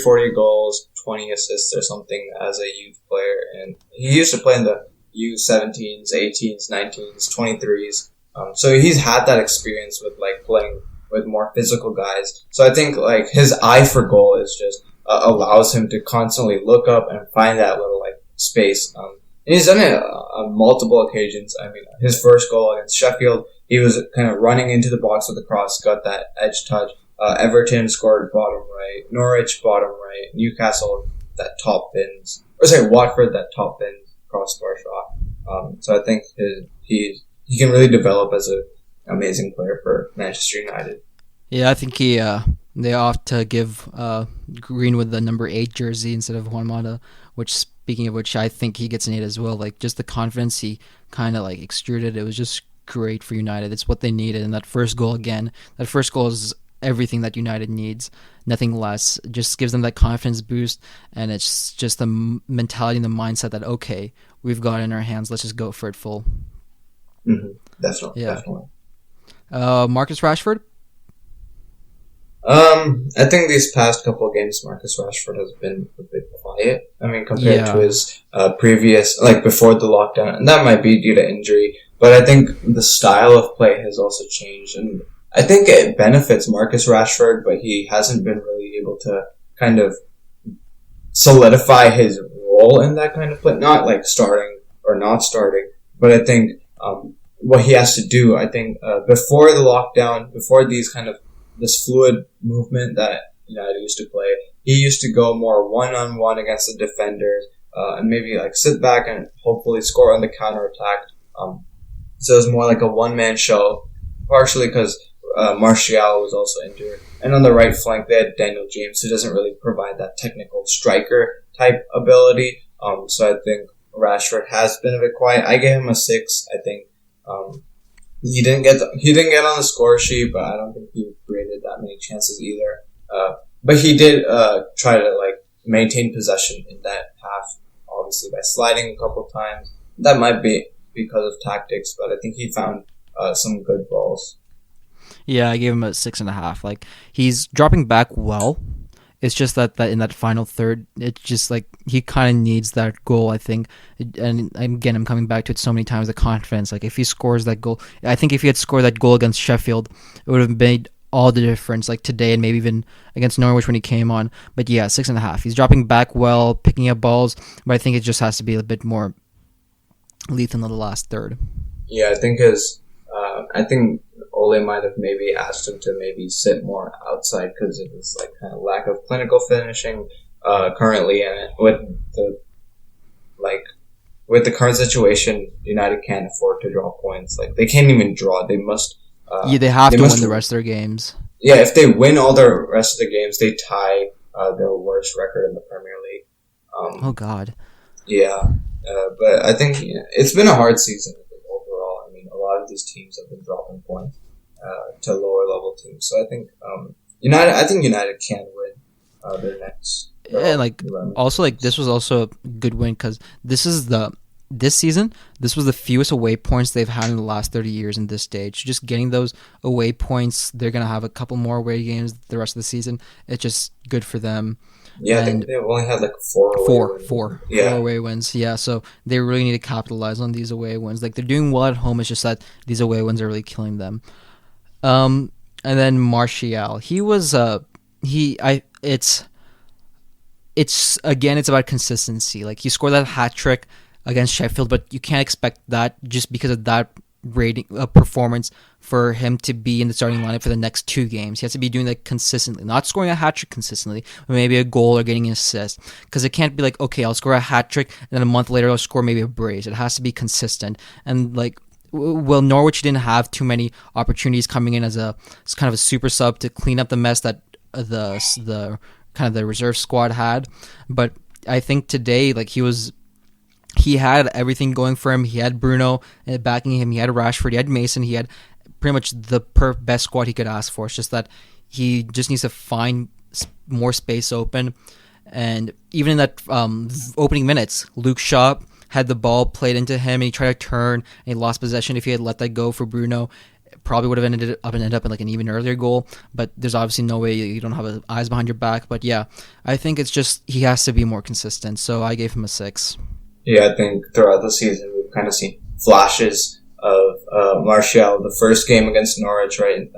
S2: 40 goals, 20 assists or something as a youth player, and he used to play in the U17s, 18s, 19s, 23s. So he's had that experience with like playing with more physical guys. So I think like his eye for goal is just allows him to constantly look up and find that little like space. And he's done it on multiple occasions. I mean, his first goal against Sheffield, he was kind of running into the box with the cross, got that edge touch. Everton scored bottom right, Norwich bottom right, Newcastle that top bins, Watford that top bins crossbar shot. So I think he can really develop as an amazing player for Manchester United.
S3: Yeah, I think they ought to give Greenwood the number 8 jersey instead of Juan Mata, which, speaking of which, I think he gets an 8 as well. Like, just the confidence he kind of like extruded, it was just great for United. It's what they needed. And that first goal is everything that United needs, nothing less. It just gives them that confidence boost, and it's just the mentality and the mindset that, okay, we've got it in our hands, let's just go for it full.
S2: Mm-hmm. Definitely.
S3: Marcus Rashford?
S2: I think these past couple of games, Marcus Rashford has been a bit quiet. I mean, compared to his previous, like before the lockdown, and that might be due to injury, but I think the style of play has also changed, and I think it benefits Marcus Rashford, but he hasn't been really able to kind of solidify his role in that kind of play. Not like starting or not starting, but I think what he has to do, I think before the lockdown, before this fluid movement that United used to play, he used to go more one-on-one against the defenders and maybe like sit back and hopefully score on the counter-attack. So it was more like a one-man show, partially because Martial was also injured. And on the right flank, they had Daniel James, who doesn't really provide that technical striker type ability. So I think Rashford has been a bit quiet. I gave him a 6. I think he didn't get on the score sheet, but I don't think he created that many chances either. But he did try to like maintain possession in that half, obviously by sliding a couple times. That might be because of tactics, but I think he found some good balls.
S3: Yeah, I gave him a 6.5. Like, he's dropping back well. It's just that in that final third, it's just like he kind of needs that goal, I think. And again, I'm coming back to it so many times, the confidence. Like, if he scores that goal, I think if he had scored that goal against Sheffield, it would have made all the difference, like today and maybe even against Norwich when he came on. But yeah, 6.5. He's dropping back well, picking up balls, but I think it just has to be a bit more lethal in the last third.
S2: Yeah, I think Ole might have maybe asked him to maybe sit more outside because of his like kind of lack of clinical finishing currently, and with the current situation, United can't afford to draw points. Like they can't even draw; they must.
S3: They have to win the rest of their games.
S2: Yeah, if they win all the rest of the games, they tie their worst record in the Premier League.
S3: Oh God.
S2: Yeah, but I think it's been a hard season overall. I mean, a lot of these teams have been dropping points to lower level teams. So I think United can win their next.
S3: And also this was also a good win because this season, this was the fewest away points they've had in the last 30 years in this stage. Just getting those away points, they're going to have a couple more away games the rest of the season. It's just good for them.
S2: Yeah, I think they've only had like four
S3: away wins. Yeah, so they really need to capitalize on these away wins. Like they're doing well at home. It's just that these away wins are really killing them. And then Martial, he was it's about consistency. Like he scored that hat trick against Sheffield, but you can't expect that just because of that rating performance for him to be in the starting lineup for the next 2 games. He has to be doing that consistently, not scoring a hat trick consistently, but maybe a goal or getting an assist. Because it can't be like, okay, I'll score a hat trick and then a month later I'll score maybe a brace. It has to be consistent. And like, well, Norwich didn't have too many opportunities coming in as kind of a super sub to clean up the mess that the kind of the reserve squad had. But I think today, like he had everything going for him. He had Bruno backing him. He had Rashford. He had Mason. He had pretty much the best squad he could ask for. It's just that he just needs to find more space open. And even in that opening minutes, Luke Shaw had the ball played into him, and he tried to turn, and he lost possession. If he had let that go for Bruno, it probably would have ended up in like an even earlier goal. But there's obviously no way you don't have eyes behind your back. But yeah, I think it's just he has to be more consistent. So I gave him a 6.
S2: Yeah, I think throughout the season we've kind of seen flashes of Martial. The first game against Norwich, right?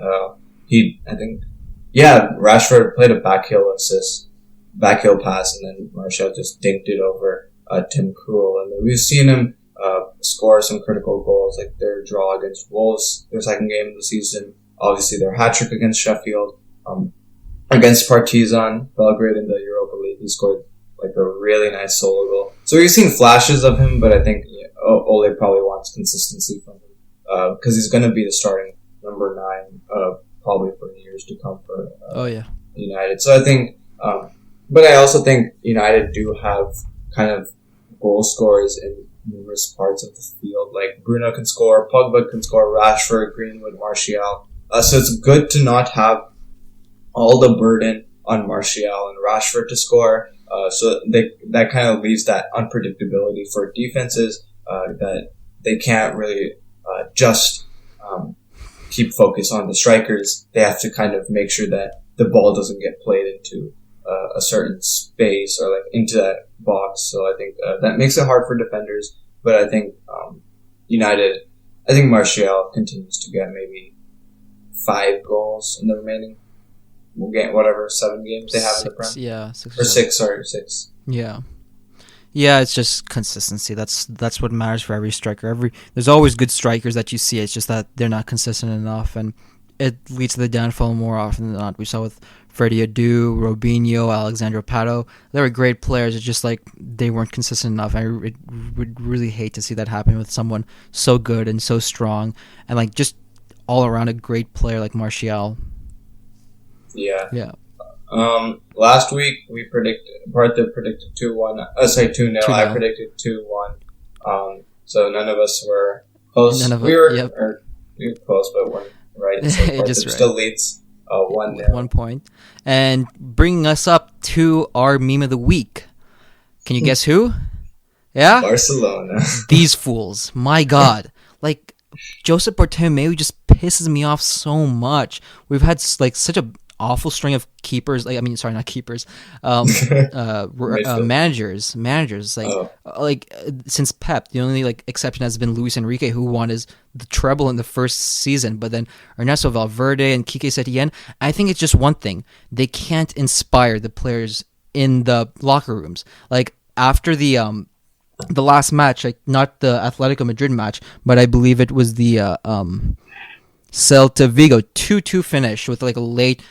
S2: Rashford played a backheel pass, and then Martial just dinked it over Tim Krul. And then we've seen him score some critical goals, like their draw against Wolves, their second game of the season. Obviously, their hat-trick against Sheffield. Against Partizan Belgrade in the Europa League, he scored like a really nice solo goal. So we've seen flashes of him, but I think Ole probably wants consistency from him because he's going to be the starting number 9 probably for years to come for United. So I think, but I also think United do have kind of goal scorers in numerous parts of the field. Like Bruno can score, Pogba can score, Rashford, Greenwood, Martial. So it's good to not have all the burden on Martial and Rashford to score. So that kind of leaves that unpredictability for defenses that they can't really just keep focus on the strikers. They have to kind of make sure that the ball doesn't get played into a certain space or like into that box. So I think that makes it hard for defenders. But I think I think Martial continues to get maybe 5 goals in the remaining. We'll get whatever 7 games they have in the Prem.
S3: Yeah,
S2: 6.
S3: Yeah, it's just consistency. That's what matters for every striker. There's always good strikers that you see. It's just that they're not consistent enough, and it leads to the downfall more often than not. We saw with Freddie Adu, Robinho, Alexandre Pato. They were great players. It's just like they weren't consistent enough. I would really hate to see that happen with someone so good and so strong, and like just all around a great player like Martial.
S2: Yeah. Last week Parthib predicted 2-1. 2-0. I predicted 2-1. So none of us were close. We were close, but weren't right. So Parthib still leads 1-0.
S3: 1 point. And bringing us up to our meme of the week. Can you guess who? Yeah?
S2: Barcelona.
S3: These fools. My God. Like, Josep Bartomeu just pisses me off so much. We've had like such a awful string of keepers. Not keepers. Managers. Like since Pep, the only like exception has been Luis Enrique, who won the treble in the first season. But then Ernesto Valverde and Quique Setién. I think it's just one thing: they can't inspire the players in the locker rooms. Like after the last match, like not the Atletico Madrid match, but I believe it was the Celta Vigo 2-2 finish with like a late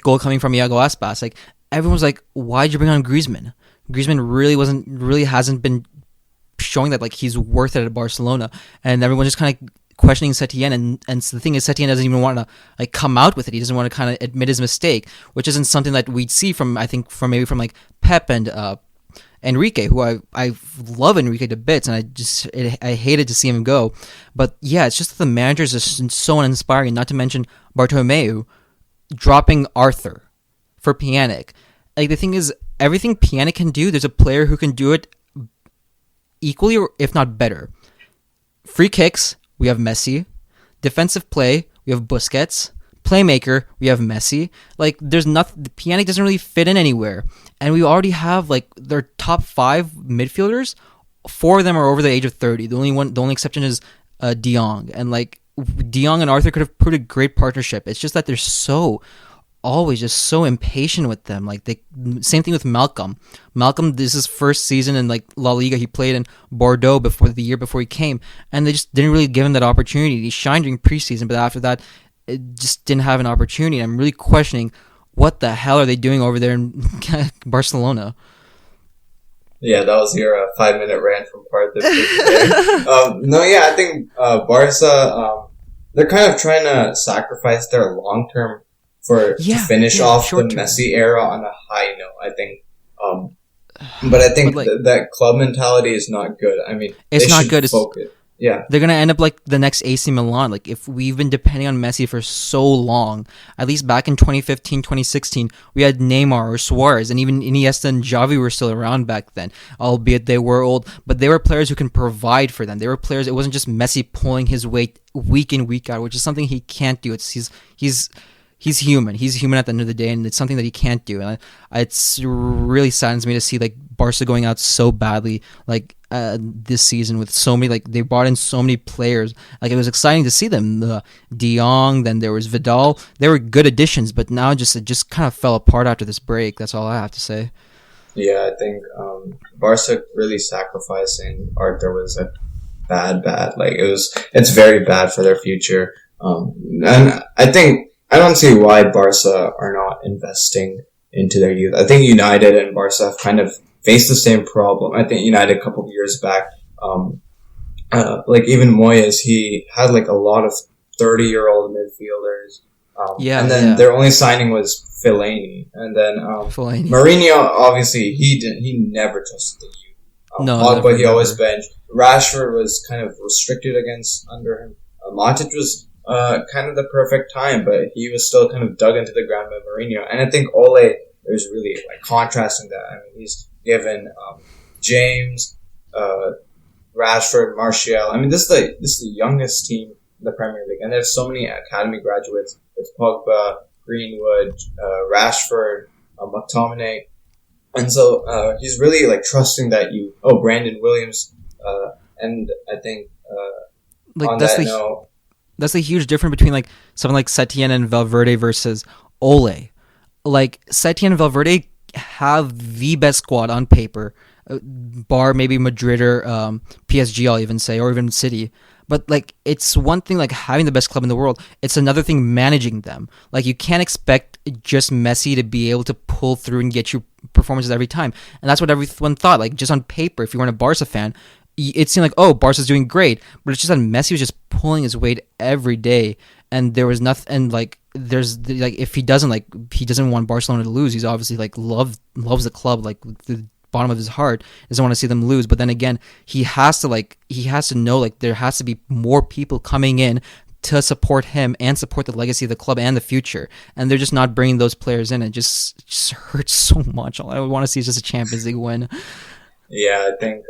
S3: goal coming from Iago Aspas. Like everyone was like, "Why'd you bring on Griezmann?" Griezmann really hasn't been showing that like he's worth it at Barcelona, and everyone's just kind of questioning Setién. And the thing is, Setién doesn't even want to like come out with it. He doesn't want to kind of admit his mistake, which isn't something that we'd see from from like Pep and Enrique, who I love Enrique to bits, and I hated to see him go. But yeah, it's just that the managers are so uninspiring, not to mention Bartomeu dropping Arthur for Pjanic. Like the thing is, everything Pjanic can do, there's a player who can do it equally or if not better. Free kicks, we have Messi. Defensive play, we have Busquets. Playmaker, we have Messi. Like, there's nothing. Pjanic doesn't really fit in anywhere, and we already have like their top 5 midfielders. 4 of them are over the age of 30. The only exception is De Jong, and like De Jong and Arthur could have put a great partnership. It's just that they're always just so impatient with them. Like same thing with Malcolm. Malcolm, this is his first season in like La Liga. He played in Bordeaux the year before he came, and they just didn't really give him that opportunity. He shined during preseason, but after that, it just didn't have an opportunity. I'm really questioning what the hell are they doing over there in Barcelona.
S2: Yeah, that was your 5-minute rant from Parthib. I think Barca, they're kind of trying to sacrifice their long-term to finish off the Messi era on a high note, I think. But I think that club mentality is not good. I mean, it's not good. Yeah.
S3: They're going to end up like the next AC Milan. Like, if we've been depending on Messi for so long, at least back in 2015, 2016, we had Neymar or Suarez, and even Iniesta and Xavi were still around back then, albeit they were old. But they were players who can provide for them. They were players, it wasn't just Messi pulling his weight week in, week out, which is something he can't do. He's human. He's human at the end of the day, and it's something that he can't do. And it's really saddens me to see like Barca going out so badly. Like this season with so many, like, they brought in so many players. Like, it was exciting to see them. The De Jong, then there was Vidal. They were good additions, but now it just kind of fell apart after this break. That's all I have to say.
S2: Yeah, I think Barca really sacrificing Arthur was a bad. Like it's very bad for their future. And I don't see why Barca are not investing into their youth. I think United and Barca have kind of faced the same problem. I think United a couple of years back, like even Moyes, he had like a lot of 30-year-old midfielders. And then their only signing was Fellaini. And then
S3: Fellaini.
S2: Mourinho, obviously, he never trusted the youth.
S3: No,
S2: Pogba, he always benched. Rashford was kind of restricted under him. Matic was kind of the perfect time, but he was still kind of dug into the ground by Mourinho. And I think Ole is really like contrasting that. I mean, he's given James, Rashford, Martial. I mean, this is the youngest team in the Premier League, and they have so many academy graduates. It's Pogba, Greenwood, Rashford, McTominay, and so he's really like trusting that Brandon Williams, and I think
S3: like
S2: on
S3: that's
S2: that
S3: the
S2: note,
S3: that's the huge difference between like someone like Setien and Valverde versus Ole. Like Setien and Valverde have the best squad on paper, bar maybe Madrid or PSG, I'll even say, or even City. But like, it's one thing like having the best club in the world. It's another thing managing them. Like, you can't expect just Messi to be able to pull through and get you performances every time. And that's what everyone thought. Like, just on paper, if you weren't a Barca fan, it seemed like, oh, Barca's doing great. But it's just that Messi was just pulling his weight every day, and there was nothing. And like, there's like, if he doesn't want Barcelona to lose. He's obviously like loves the club, like the bottom of his heart, doesn't want to see them lose. But then again, he has to know like there has to be more people coming in to support him and support the legacy of the club and the future, and they're just not bringing those players in. It just hurts so much. All I want to see is just a Champions League win.
S2: Yeah, I think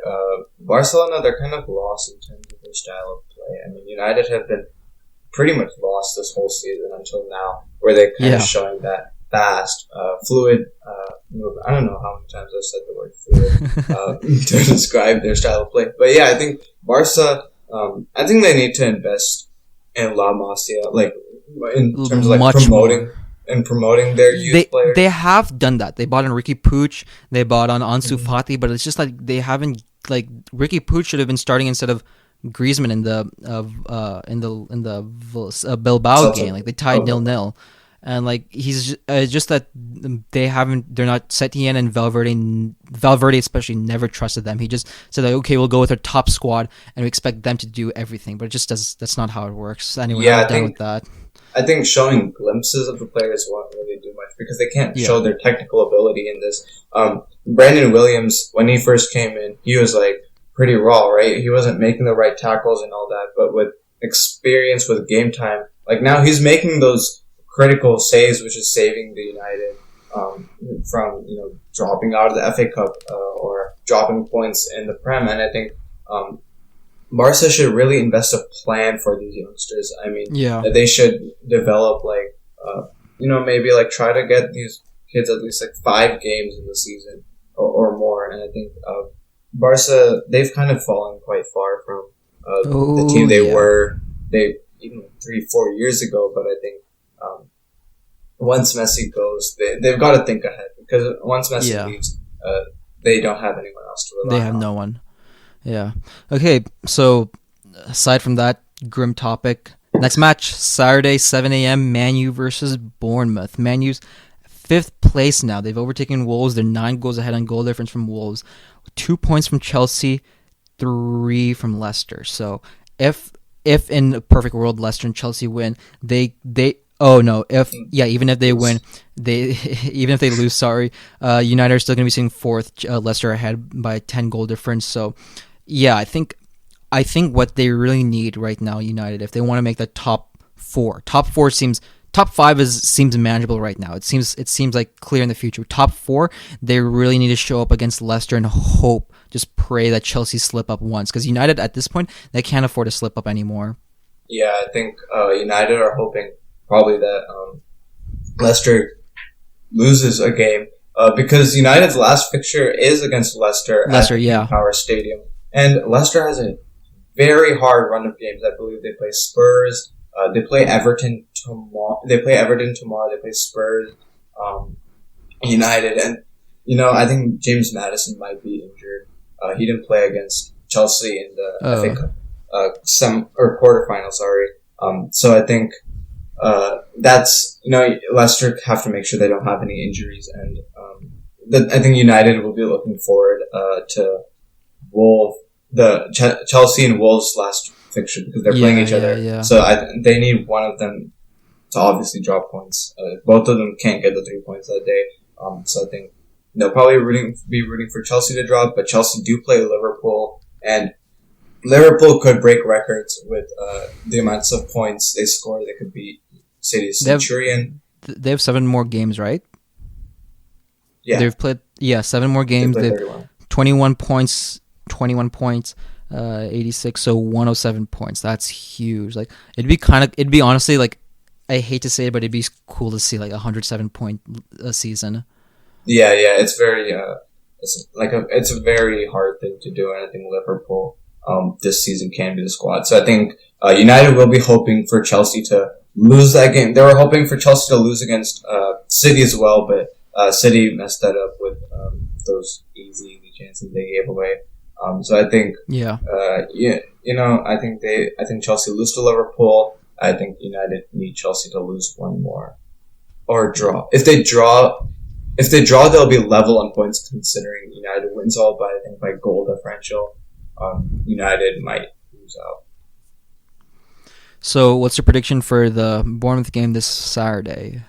S2: Barcelona, they're kind of lost in terms of their style of play. I mean, United have been pretty much lost this whole season until now, where they're kind of showing that fast, fluid movement. I don't know how many times I've said the word fluid to describe their style of play. But yeah, I think Barca, I think they need to invest in La Masia, like in terms of like promoting their youth players.
S3: They have done that. They bought on Ricky Puig, they bought on Ansu Fati, but it's just like they haven't, like, Ricky Puig should have been starting instead of Griezmann in the Bilbao game. Like, they tied 0-0. And like, he's just that they're not. Setien and Valverde especially never trusted them. He just said like, okay, we'll go with our top squad and we expect them to do everything, but that's not how it works. Anyway, I'm done with that.
S2: I think showing glimpses of the players won't really do much because they can't show their technical ability in this. Brandon Williams, when he first came in, he was like pretty raw, right? He wasn't making the right tackles and all that, but with experience, with game time, like now he's making those critical saves, which is saving the United from dropping out of the FA Cup or dropping points in the Prem. And I think Barca should really invest a plan for these youngsters. I mean, they should develop like maybe like try to get these kids at least like 5 games in the season or more. And I think Barca, they've kind of fallen quite far from the team they were even 3-4 years ago. But I think once Messi goes, they've got to think ahead, because once Messi leaves, they don't have anyone else to rely on.
S3: They have no one. Yeah. Okay, so aside from that grim topic, next match, Saturday, 7 a.m., Man U versus Bournemouth. Man U's 5th place now. They've overtaken Wolves. They're 9 goals ahead on goal difference from Wolves. 2 points from Chelsea, 3 from Leicester. So if in a perfect world Leicester and Chelsea win, even if they win, even if they lose, United are still going to be sitting 4th, Leicester ahead by 10 goal difference. So yeah, I think what they really need right now, United, if they want to make the top 4 seems, top 5 seems manageable right now. It seems like clear in the future. Top 4, they really need to show up against Leicester and just pray that Chelsea slip up once, because United at this point, they can't afford to slip up anymore.
S2: Yeah, I think United are hoping probably that Leicester loses a game because United's last fixture is against Leicester at Power Stadium. And Leicester has a very hard run of games. I believe they play Spurs. They play Everton tomorrow. They play Spurs, United, and I think James Maddison might be injured. He didn't play against Chelsea in the FA Cup quarterfinal. Sorry. So I think that's Leicester have to make sure they don't have any injuries, and I think United will be looking forward to Chelsea and Wolves last fixture because they're playing each other.
S3: Yeah.
S2: So they need one of them to obviously drop points. Both of them can't get the 3 points that day. So I think they'll probably be rooting for Chelsea to drop, but Chelsea do play Liverpool, and Liverpool could break records with the amounts of points they score. They could beat City's Centurion.
S3: They have 7 more games, right?
S2: Yeah.
S3: They've played 7 more games. They've 21 points, 86, so 107 points. That's huge. Like it'd be honestly like, I hate to say it, but it'd be cool to see like 107 point a season.
S2: Yeah, it's very it's a very hard thing to do, and I think Liverpool this season can be the squad. So I think United will be hoping for Chelsea to lose that game. They were hoping for Chelsea to lose against City as well, but City messed that up with those easy chances they gave away. So I think I think Chelsea lose to Liverpool. I think United need Chelsea to lose one more or draw. If they draw, they'll be level on points considering United wins all, but I think by goal differential, United might lose out.
S3: So what's your prediction for the Bournemouth game this Saturday?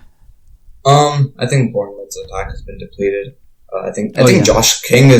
S2: I think Bournemouth's attack has been depleted. I think Josh King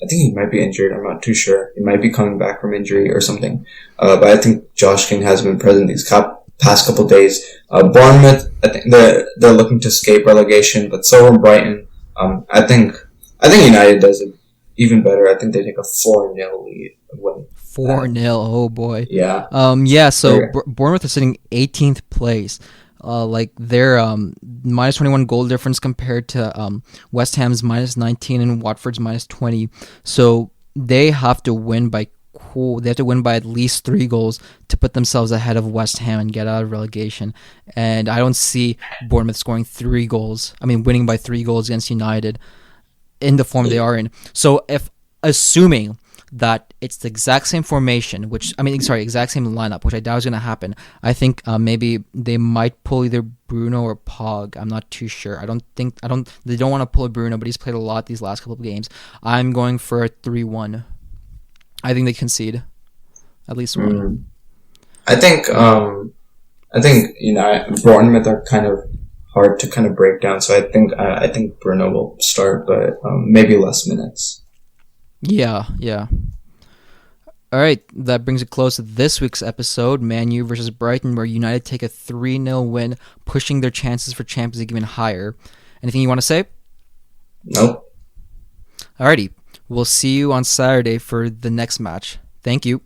S2: I think he might be injured. I'm not too sure. He might be coming back from injury or something. But I think Josh King has been present these past couple days. Bournemouth, I think they're looking to escape relegation, but so are Brighton. I think United does it even better. I think they take a 4-0 lead win.
S3: 4-0. Oh boy.
S2: Yeah.
S3: So Bournemouth is sitting 18th place. Their minus 21 goal difference compared to West Ham's minus 19 and Watford's minus 20. So they have to win by at least 3 goals to put themselves ahead of West Ham and get out of relegation. And I don't see Bournemouth scoring 3 goals. I mean, winning by 3 goals against United in the form they are in. So assuming that it's the exact same formation, exact same lineup, which I doubt is going to happen. I think maybe they might pull either Bruno or Pog. I'm not too sure. They don't want to pull Bruno, but he's played a lot these last couple of games. I'm going for a 3-1. I think they concede at least one.
S2: I think Bournemouth are kind of hard to kind of break down. So I think Bruno will start, but maybe less minutes.
S3: Yeah. All right, that brings it close to this week's episode, Man U versus Brighton, where United take a 3-0 win, pushing their chances for Champions League even higher. Anything you want to say?
S2: Nope.
S3: Alrighty, we'll see you on Saturday for the next match. Thank you.